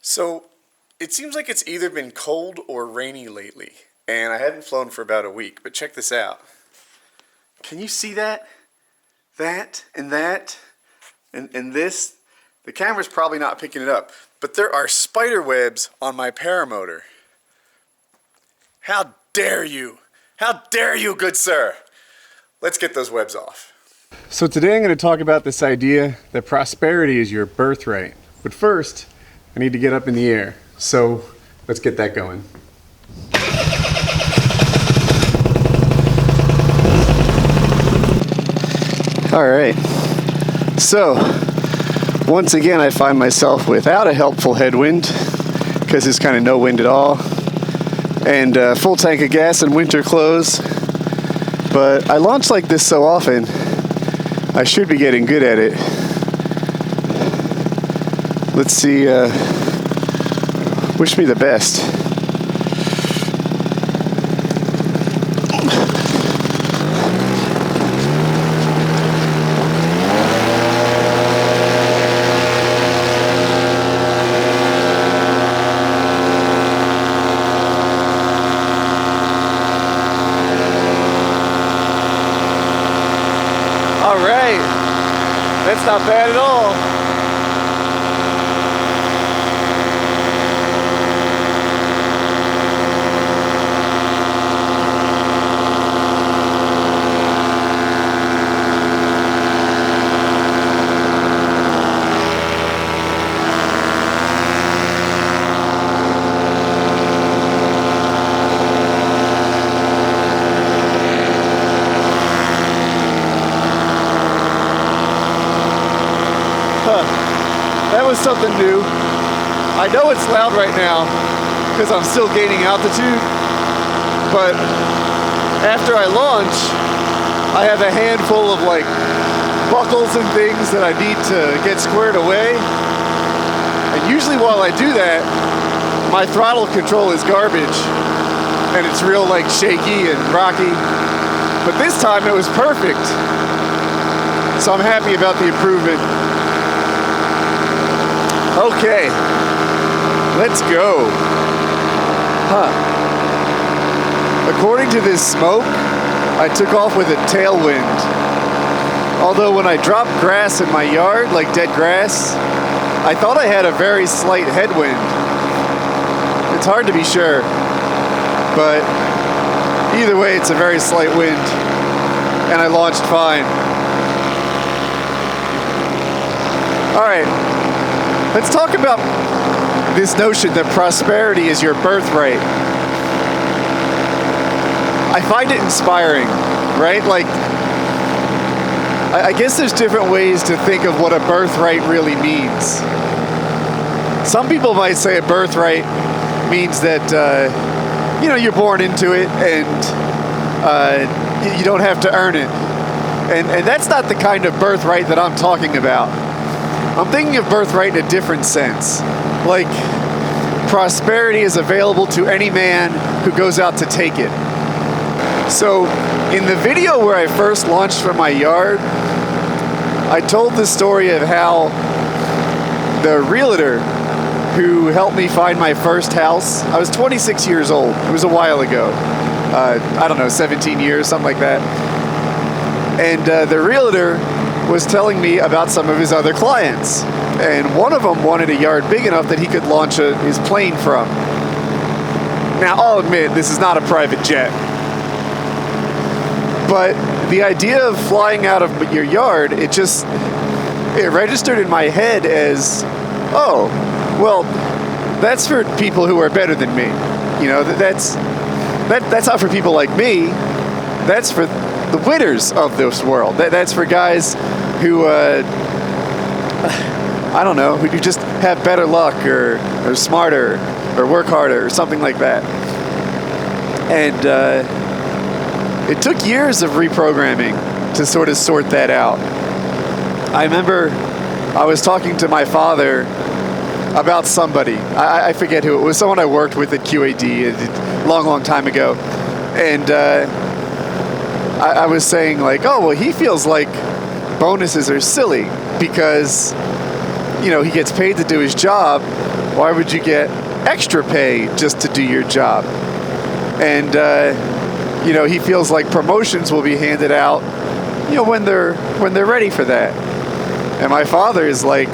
So, it seems like it's either been cold or rainy lately, and I hadn't flown for about a week, but check this out. Can you see that? That, and this? The camera's probably not picking it up, but there are spider webs on my paramotor. How dare you? How dare you, good sir? Let's get those webs off. So today I'm going to talk about this idea that prosperity is your birthright. But first, I need to get up in the air. So let's get that going. All right. So once again, I find myself without a helpful headwind because there's kind of no wind at all, and a full tank of gas and winter clothes. But I launch like this so often, I should be getting good at it. Let's see. Wish me the best. All right, that's not bad at all. That was something new. I know it's loud right now because I'm still gaining altitude, but after I launch, I have a handful of like buckles and things that I need to get squared away. And usually while I do that, my throttle control is garbage and it's real like shaky and rocky. But this time it was perfect. So I'm happy about the improvement. Okay, let's go. According to this smoke, I took off with a tailwind. Although when I dropped grass in my yard, like dead grass, I thought I had a very slight headwind. It's hard to be sure, but either way, it's a very slight wind, and I launched fine. All right. Let's talk about this notion that prosperity is your birthright. I find it inspiring, right? Like, I guess there's different ways to think of what a birthright really means. Some people might say a birthright means that, you're born into it and you don't have to earn it. And that's not the kind of birthright that I'm talking about. I'm thinking of birthright in a different sense. Like, prosperity is available to any man who goes out to take it. So, in the video where I first launched from my yard, I told the story of how the realtor who helped me find my first house, I was 26 years old. It was a while ago. 17 years, something like that. And the realtor was telling me about some of his other clients. And one of them wanted a yard big enough that he could launch his plane from. Now, I'll admit, this is not a private jet. But the idea of flying out of your yard, it registered in my head as, oh, well, that's for people who are better than me. You know, that's not for people like me. That's for the winners of this world. That's for guys who, who just have better luck or smarter or work harder or something like that. And it took years of reprogramming to sort of sort that out. I remember I was talking to my father about somebody. I forget who it was. Someone I worked with at QAD a long time ago. And I was saying like, oh, well, he feels like bonuses are silly because, he gets paid to do his job. Why would you get extra pay just to do your job? And he feels like promotions will be handed out, when they're ready for that. And my father is like,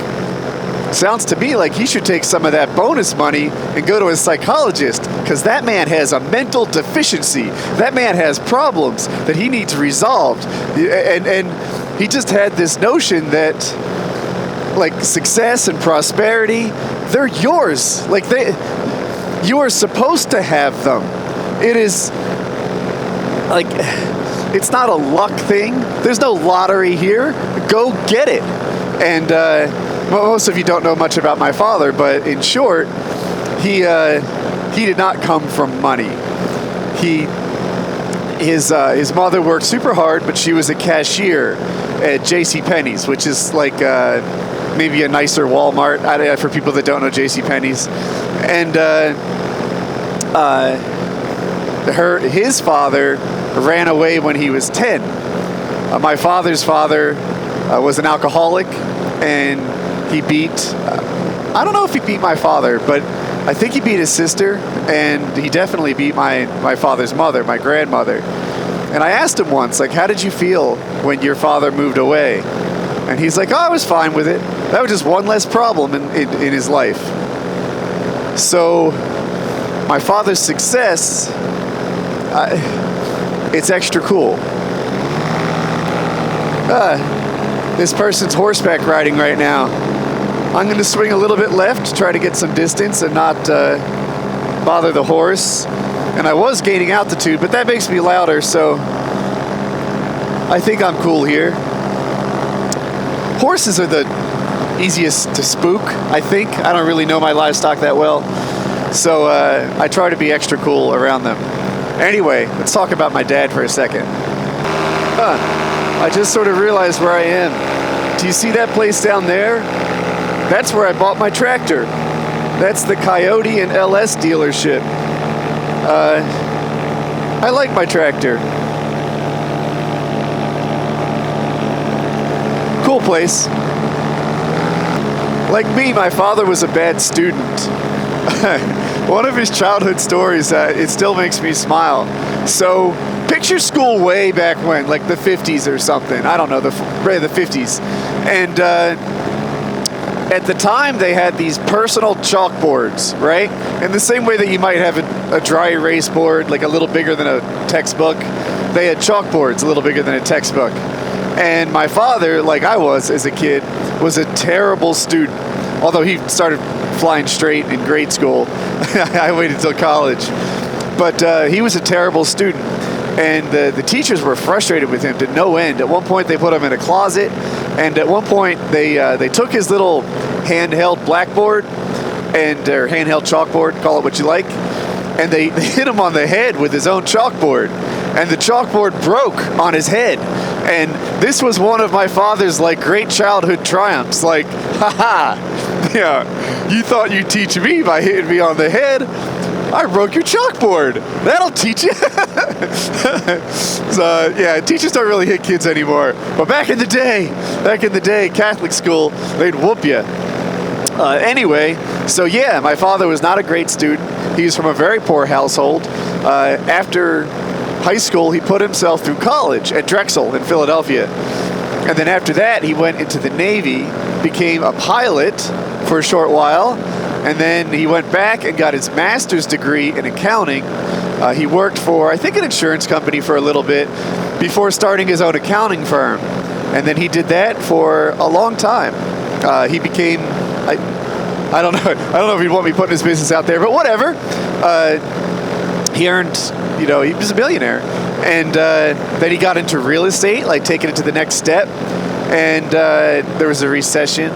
sounds to me like he should take some of that bonus money and go to a psychologist, because that man has a mental deficiency. That man has problems that he needs resolved. And he just had this notion that, like, success and prosperity, they're yours. Like, you are supposed to have them. It is, like, it's not a luck thing. There's no lottery here. Go get it. And most of you don't know much about my father, but in short, he did not come from money. His mother worked super hard, but she was a cashier at JCPenney's, which is like maybe a nicer Walmart for people that don't know JCPenney's. And his father ran away when he was 10. My father's father was an alcoholic, and he beat, I don't know if he beat my father, but I think he beat his sister, and he definitely beat my father's mother, my grandmother. And I asked him once, like, how did you feel when your father moved away? And he's like, oh, I was fine with it. That was just one less problem in his life. So my father's success, it's extra cool. This person's horseback riding right now. I'm going to swing a little bit left to try to get some distance and not bother the horse. And I was gaining altitude, but that makes me louder, so I think I'm cool here. Horses are the easiest to spook, I think. I don't really know my livestock that well, so I try to be extra cool around them. Anyway, let's talk about my dad for a second. I just sort of realized where I am. Do you see that place down there? That's where I bought my tractor. That's the Coyote and LS dealership. I like my tractor. Cool place. Like me, my father was a bad student. One of his childhood stories, it still makes me smile. So, picture school way back when, like the 50s or something. I don't know, the 50s. And at the time, they had these personal chalkboards, right? In the same way that you might have a dry erase board, like a little bigger than a textbook, they had chalkboards a little bigger than a textbook. And my father, like I was as a kid, was a terrible student. Although he started flying straight in grade school. I waited until college. But he was a terrible student. And the teachers were frustrated with him to no end. At one point, they put him in a closet. And at one point, they took his little handheld blackboard or handheld chalkboard, call it what you like, and they hit him on the head with his own chalkboard. And the chalkboard broke on his head. And this was one of my father's, like, great childhood triumphs. Like, haha, yeah, you thought you'd teach me by hitting me on the head? I broke your chalkboard. That'll teach you. So, yeah, teachers don't really hit kids anymore. But back in the day, Catholic school, they'd whoop you. Anyway, so yeah, my father was not a great student. He was from a very poor household. After high school, he put himself through college at Drexel in Philadelphia. And then after that, he went into the Navy, became a pilot for a short while, and then he went back and got his master's degree in accounting. He worked for, I think, an insurance company for a little bit before starting his own accounting firm. And then he did that for a long time. He became, I don't know if he'd want me putting his business out there, but whatever. He earned, he was a millionaire. And then he got into real estate, like taking it to the next step. And there was a recession.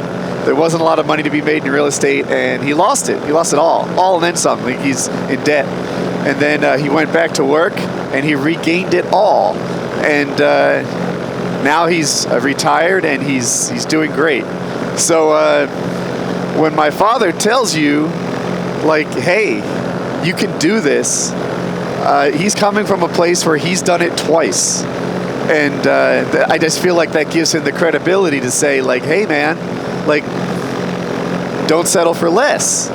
There wasn't a lot of money to be made in real estate, and he lost it. He lost it all and then some. Like, he's in debt. And then he went back to work, and he regained it all. And now he's retired, and he's doing great. So when my father tells you, like, hey, you can do this, he's coming from a place where he's done it twice. And I just feel like that gives him the credibility to say, like, hey, man, like, don't settle for less.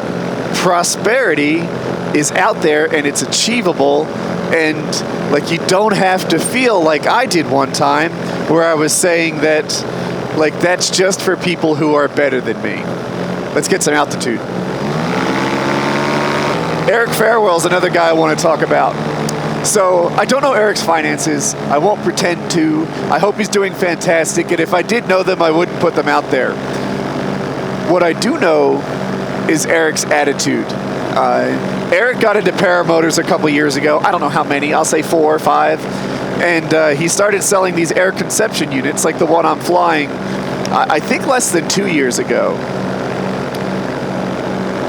Prosperity is out there and it's achievable, and like you don't have to feel like I did one time where I was saying that like that's just for people who are better than me. Let's get some altitude. Eric Farwell's another guy I want to talk about. So I don't know Eric's finances. I won't pretend to. I hope he's doing fantastic, and if I did know them, I wouldn't put them out there. What I do know is Eric's attitude. Eric got into paramotors a couple years ago. I don't know how many. I'll say 4 or 5. And he started selling these air conception units like the one I'm flying, I think less than 2 years ago.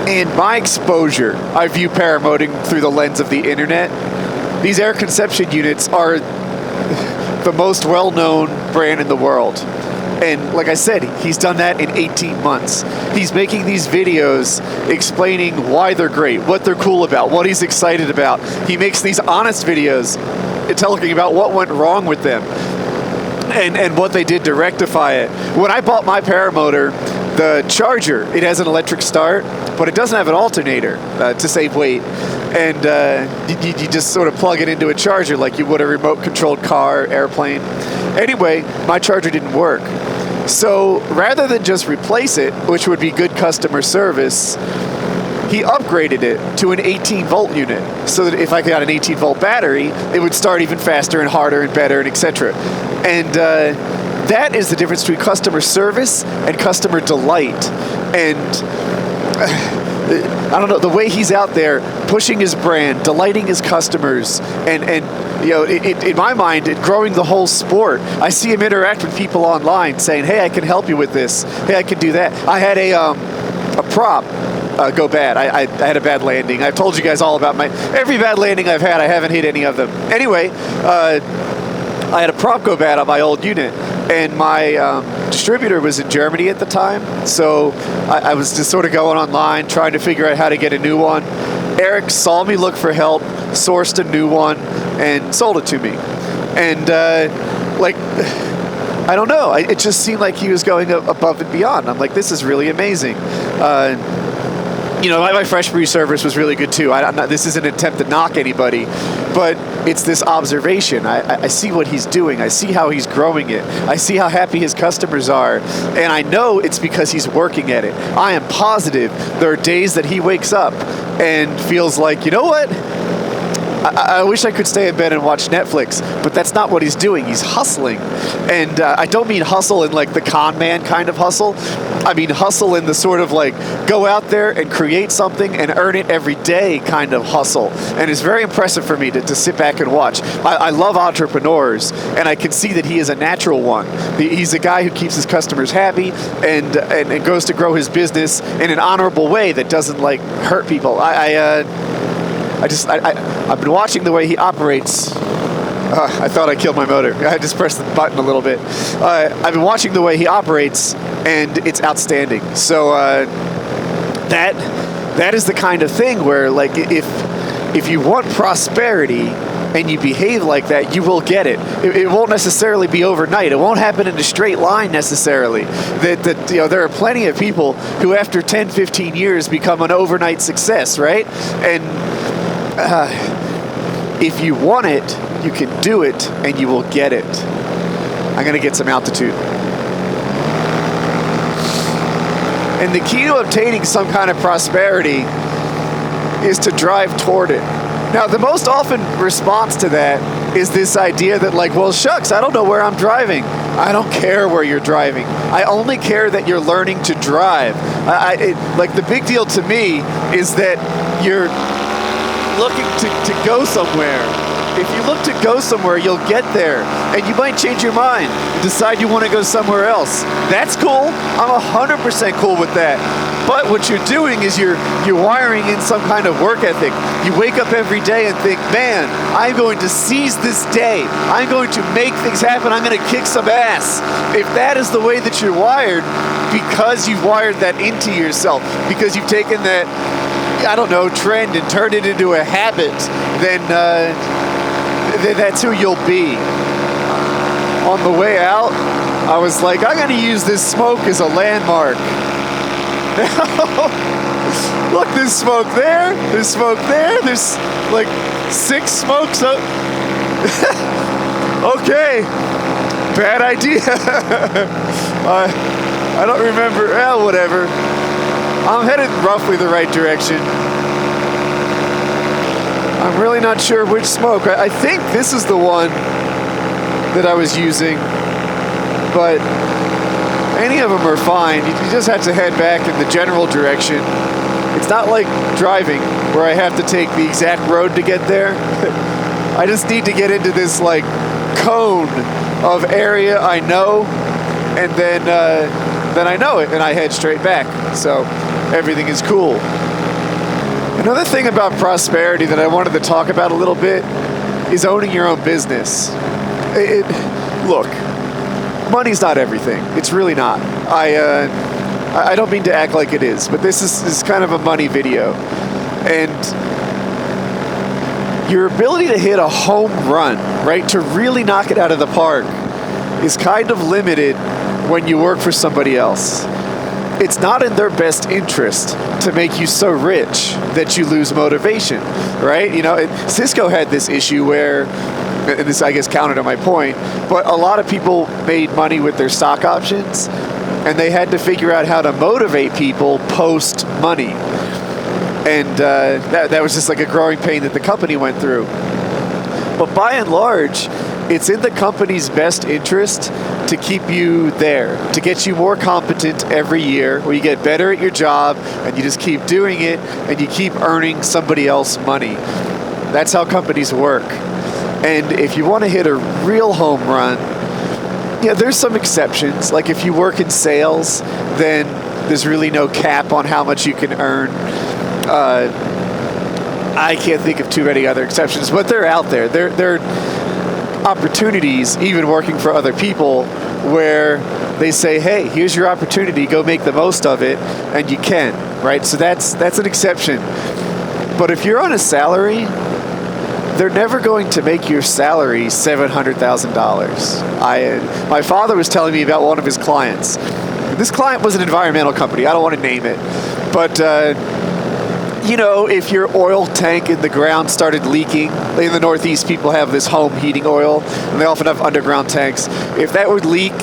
In my exposure, I view paramotoring through the lens of the internet. These air conception units are the most well-known brand in the world. And like I said, he's done that in 18 months. He's making these videos explaining why they're great, what they're cool about, what he's excited about. He makes these honest videos talking about what went wrong with them and what they did to rectify it. When I bought my paramotor, the charger, it has an electric start, but it doesn't have an alternator to save weight. And you just sort of plug it into a charger like you would a remote-controlled car, airplane. Anyway, my charger didn't work. So rather than just replace it, which would be good customer service, he upgraded it to an 18-volt unit so that if I got an 18-volt battery, it would start even faster and harder and better and etc. And that is the difference between customer service and customer delight. And I don't know, the way he's out there pushing his brand, delighting his customers, and you know, in my mind, growing the whole sport. I see him interact with people online saying, hey, I can help you with this. Hey, I can do that. I had a prop go bad. I had a bad landing. I've told you guys all about every bad landing I've had. I haven't hit any of them. Anyway, I had a prop go bad on my old unit, and my distributor was in Germany at the time, so I was just sort of going online trying to figure out how to get a new one. Eric saw me look for help, sourced a new one, and sold it to me. And like, I don't know, it just seemed like he was going above and beyond. I'm like, this is really amazing. You know, my fresh brew service was really good too. This isn't an attempt to knock anybody, but it's this observation. I see what he's doing. I see how he's growing it. I see how happy his customers are. And I know it's because he's working at it. I am positive there are days that he wakes up and feels like, you know what? I wish I could stay in bed and watch Netflix, but that's not what he's doing. He's hustling. And I don't mean hustle in like the con man kind of hustle. I mean hustle in the sort of like go out there and create something and earn it every day kind of hustle. And it's very impressive for me to sit back and watch. I love entrepreneurs, and I can see that he is a natural one. He's a guy who keeps his customers happy and goes to grow his business in an honorable way that doesn't like hurt people. I've been watching the way he operates. I thought I killed my motor. I just pressed the button a little bit. I've been watching the way he operates, and it's outstanding. So that is the kind of thing where, like, if you want prosperity and you behave like that, you will get it. It won't necessarily be overnight. It won't happen in a straight line necessarily. That you know, there are plenty of people who after 10, 15 years become an overnight success, right? And if you want it, you can do it, and you will get it. I'm going to get some altitude. And the key to obtaining some kind of prosperity is to drive toward it. Now, the most often response to that is this idea that, like, well, shucks, I don't know where I'm driving. I don't care where you're driving. I only care that you're learning to drive. Like, the big deal to me is that you're looking to go somewhere. If you look to go somewhere, you'll get there, and you might change your mind and decide you want to go somewhere else. That's cool. I'm 100% cool with that. But what you're doing is you're wiring in some kind of work ethic. You wake up every day and think, man, I'm going to seize this day. I'm going to make things happen. I'm going to kick some ass. If that is the way that you're wired, because you've wired that into yourself, because you've taken that, I don't know, trend and turned it into a habit, then that's who you'll be. On the way out, I was like, I'm going to use this smoke as a landmark. Look, there's smoke there. There's smoke there. There's like 6 smokes up. Okay. Bad idea. I don't remember. Well, whatever. I'm headed roughly the right direction. I'm really not sure which smoke. I think this is the one that I was using, but any of them are fine. You just have to head back in the general direction. It's not like driving where I have to take the exact road to get there. I just need to get into this like cone of area I know, and then I know it and I head straight back. So everything is cool. Another thing about prosperity that I wanted to talk about a little bit is owning your own business. Look, money's not everything. It's really not. I don't mean to act like it is, but this is kind of a money video. And your ability to hit a home run, right, to really knock it out of the park, is kind of limited when you work for somebody else. It's not in their best interest to make you so rich that you lose motivation, right? You know, Cisco had this issue where, and this I guess counted on my point, but a lot of people made money with their stock options, and they had to figure out how to motivate people post money. And that was just like a growing pain that the company went through. But by and large, it's in the company's best interest to keep you there, to get you more competent every year, where you get better at your job and you just keep doing it and you keep earning somebody else money. That's how companies work. And if you want to hit a real home run, yeah, there's some exceptions. Like if you work in sales, then there's really no cap on how much you can earn. I can't think of too many other exceptions, but they're out there. They're opportunities, even working for other people, where they say, hey, here's your opportunity, go make the most of it, and you can, right? So that's an exception. But if you're on a salary, they're never going to make your salary $700,000. My father was telling me about one of his clients. This client was an environmental company. I don't want to name it, but you know, if your oil tank in the ground started leaking, in the Northeast, people have this home heating oil, and they often have underground tanks. If that would leak,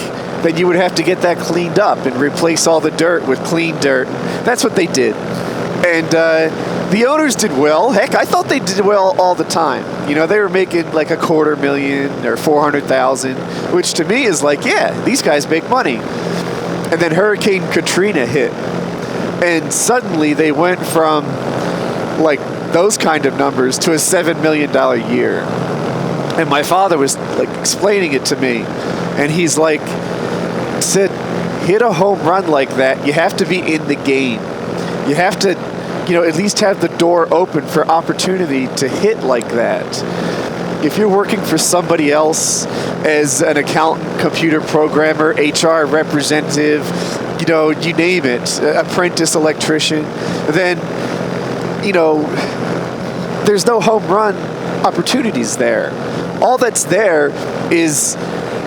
then you would have to get that cleaned up and replace all the dirt with clean dirt. That's what they did. And the owners did well. Heck, I thought they did well all the time. You know, they were making like $250,000 or $400,000, which to me is like, yeah, these guys make money. And then Hurricane Katrina hit. And suddenly they went from like those kind of numbers to a $7 million year. And my father was like explaining it to me. And he's like, said, hit a home run like that, you have to be in the game. You have to, you know, at least have the door open for opportunity to hit like that. If you're working for somebody else as an accountant, computer programmer, HR representative, you know, you name it, apprentice electrician, then, you know, there's no home run opportunities there. All that's there is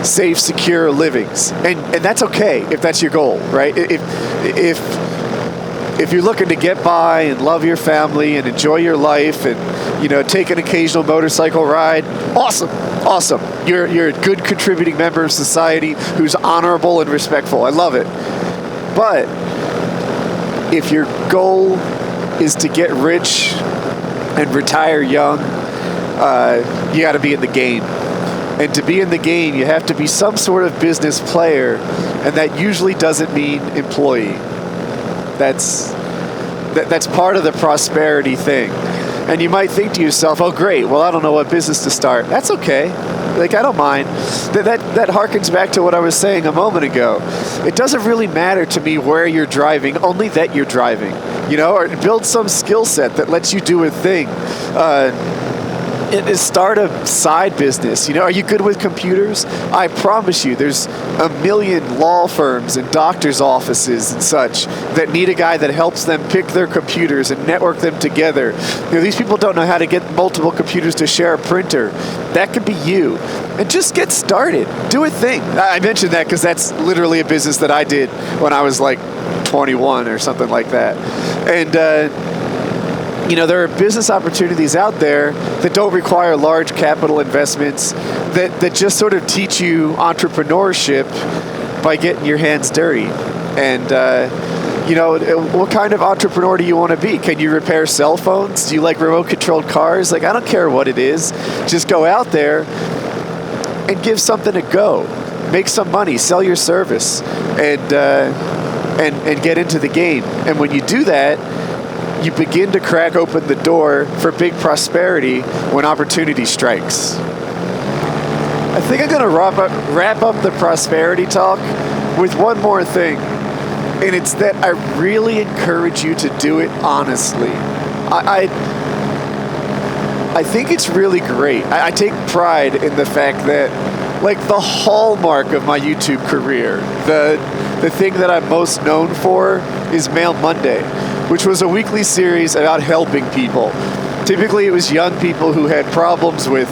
safe, secure livings. And that's okay if that's your goal, right? If you're looking to get by and love your family and enjoy your life and, you know, take an occasional motorcycle ride, awesome. You're a good contributing member of society who's honorable and respectful. I love it. But if your goal is to get rich and retire young, you got to be in the game. And to be in the game, you have to be some sort of business player, and that usually doesn't mean employee. That's part of the prosperity thing. And you might think to yourself, oh great, well I don't know what business to start. That's okay. Like, I don't mind. That harkens back to what I was saying a moment ago. It doesn't really matter to me where you're driving, only that you're driving. You know, or build some skill set that lets you do a thing. Start a side business. You know, are you good with computers? I promise you, there's a million law firms and doctors' offices and such that need a guy that helps them pick their computers and network them together. You know, these people don't know how to get multiple computers to share a printer. That could be you. And just get started. Do a thing. I mentioned that because that's literally a business that I did when I was like 21 or something like that. And, there are business opportunities out there that don't require large capital investments, that just sort of teach you entrepreneurship by getting your hands dirty. And, what kind of entrepreneur do you want to be? Can you repair cell phones? Do you like remote controlled cars? Like, I don't care what it is. Just go out there and give something a go. Make some money, sell your service, and get into the game. And when you do that, you begin to crack open the door for big prosperity when opportunity strikes. I think I'm going to wrap up the prosperity talk with one more thing. And it's that I really encourage you to do it honestly. I think it's really great. I take pride in the fact that, like, the hallmark of my YouTube career, the thing that I'm most known for is Mail Monday, which was a weekly series about helping people. Typically, it was young people who had problems with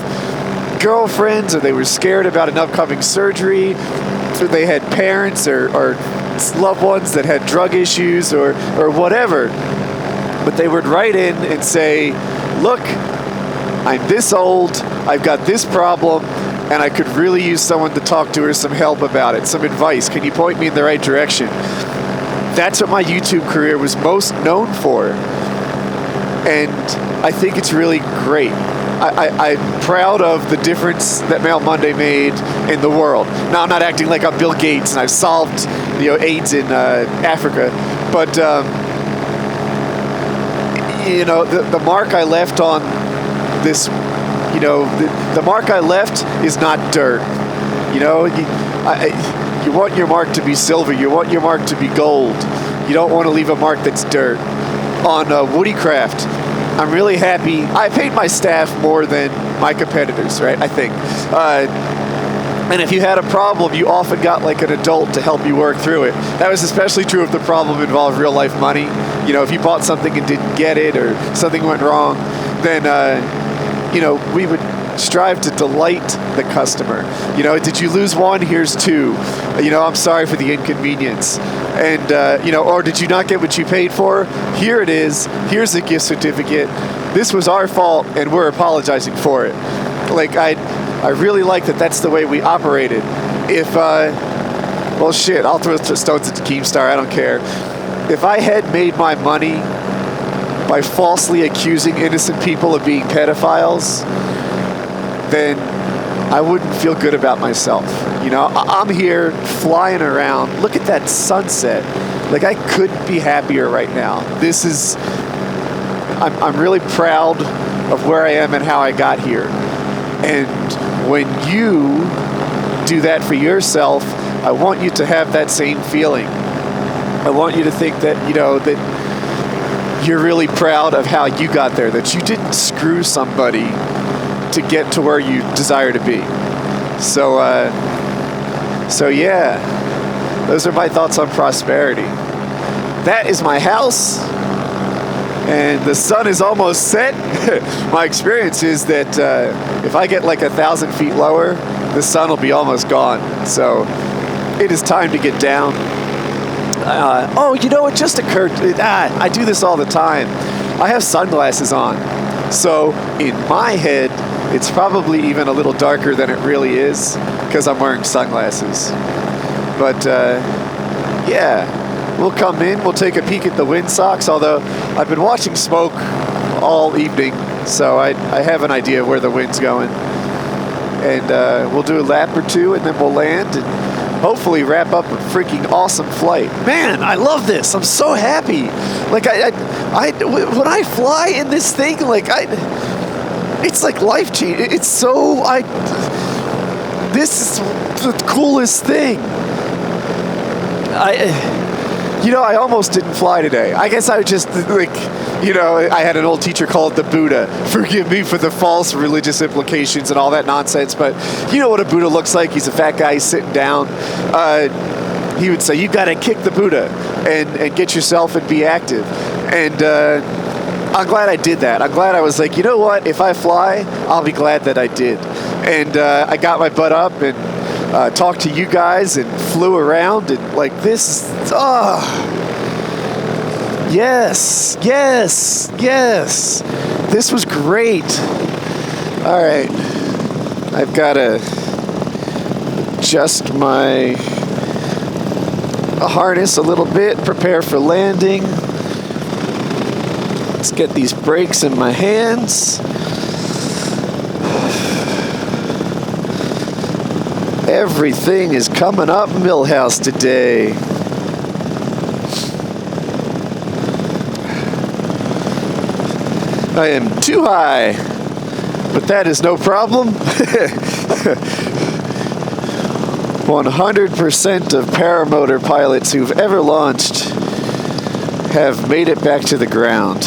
girlfriends, or they were scared about an upcoming surgery, or they had parents or loved ones that had drug issues or whatever. But they would write in and say, look, I'm this old, I've got this problem, and I could really use someone to talk to or some help about it, some advice. Can you point me in the right direction? That's what my YouTube career was most known for. And I think it's really great. I'm proud of the difference that Mail Monday made in the world. Now, I'm not acting like I'm Bill Gates and I've solved AIDS in Africa, but the mark I left on this, the mark I left is not dirt. You want your mark to be silver. You want your mark to be gold. You don't want to leave a mark that's dirt. On Woodycraft, I'm really happy. I paid my staff more than my competitors, right? I think. And if you had a problem, you often got like an adult to help you work through it. That was especially true if the problem involved real life money. If you bought something and didn't get it, or something went wrong, then we would strive to delight the customer. Did you lose one? Here's two. I'm sorry for the inconvenience. And, or did you not get what you paid for? Here it is. Here's the gift certificate. This was our fault, and we're apologizing for it. Like, I really like that that's the way we operated. If, well, shit, I'll throw stones at Keemstar. I don't care. If I had made my money by falsely accusing innocent people of being pedophiles, then I wouldn't feel good about myself. I'm here flying around. Look at that sunset. Like, I couldn't be happier right now. I'm really proud of where I am and how I got here. And when you do that for yourself, I want you to have that same feeling. I want you to think that, that you're really proud of how you got there, that you didn't screw somebody to get to where you desire to be. So yeah, those are my thoughts on prosperity. That is my house, and the sun is almost set. My experience is that if I get like 1,000 feet lower, the sun will be almost gone. So it is time to get down. It just occurred. I do this all the time. I have sunglasses on. So in my head, it's probably even a little darker than it really is because I'm wearing sunglasses. But yeah, we'll come in, we'll take a peek at the windsocks, although I've been watching smoke all evening, so I have an idea where the wind's going. And we'll do a lap or two, and then we'll land and hopefully wrap up a freaking awesome flight. Man, I love this. I'm so happy. Like, when I fly in this thing, it's like life-changing. It's so, this is the coolest thing. I almost didn't fly today. I guess I just, I had an old teacher call it the Buddha. Forgive me for the false religious implications and all that nonsense, but you know what a Buddha looks like? He's a fat guy, he's sitting down. He would say, you got to kick the Buddha and get yourself and be active. And I'm glad I did that. I'm glad I was like, you know what? If I fly, I'll be glad that I did. And I got my butt up and talked to you guys and flew around, and this is, Yes, yes, yes. This was great. All right. I've got to adjust my harness a little bit, prepare for landing. Let's get these brakes in my hands. Everything is coming up Millhouse today. I am too high, but that is no problem. 100% of paramotor pilots who've ever launched have made it back to the ground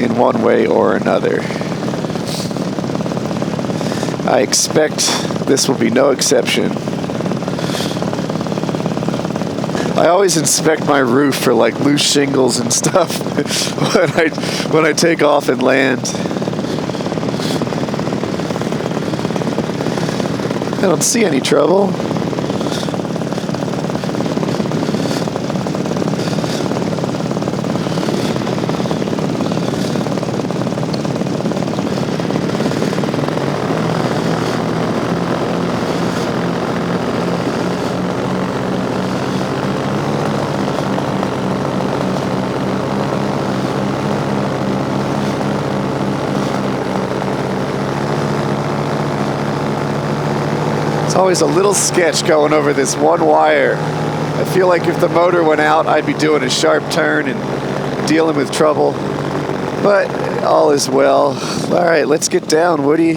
in one way or another. I expect this will be no exception. I always inspect my roof for like loose shingles and stuff when I take off and land. I don't see any trouble. It's always a little sketch going over this one wire. I feel like if the motor went out, I'd be doing a sharp turn and dealing with trouble. But all is well. All right, let's get down, Woody.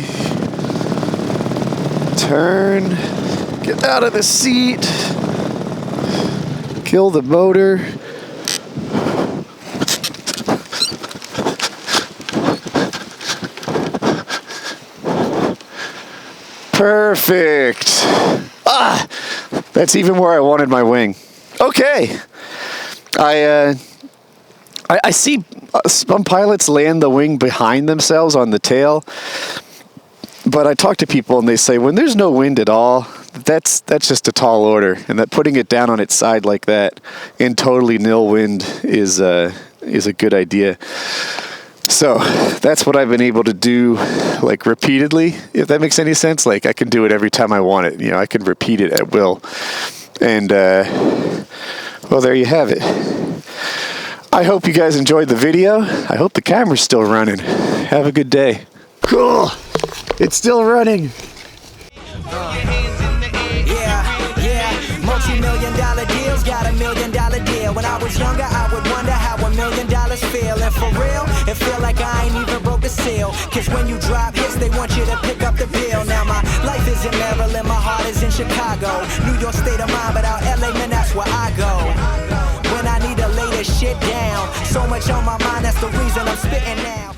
Turn. Get out of the seat. Kill the motor. Perfect. Ah, that's even where I wanted my wing. Okay. I see some pilots land the wing behind themselves on the tail, but I talk to people and they say when there's no wind at all, that's just a tall order, and that putting it down on its side like that in totally nil wind is a good idea. So that's what I've been able to do, like, repeatedly, if that makes any sense. Like, I can do it every time I want it. You know, I can repeat it at will. And, well, there you have it. I hope you guys enjoyed the video. I hope the camera's still running. Have a good day. Cool. It's still running. Multi-million-dollar deals, got $1 million deal. When I was younger, I would wonder how $1 million feel. And for real, it feel like I ain't even broke a seal. Cause when you drop hits, they want you to pick up the bill. Now my life is in Maryland, my heart is in Chicago. New York state of mind, but out LA, man, that's where I go. When I need to lay this shit down, so much on my mind, that's the reason I'm spitting now.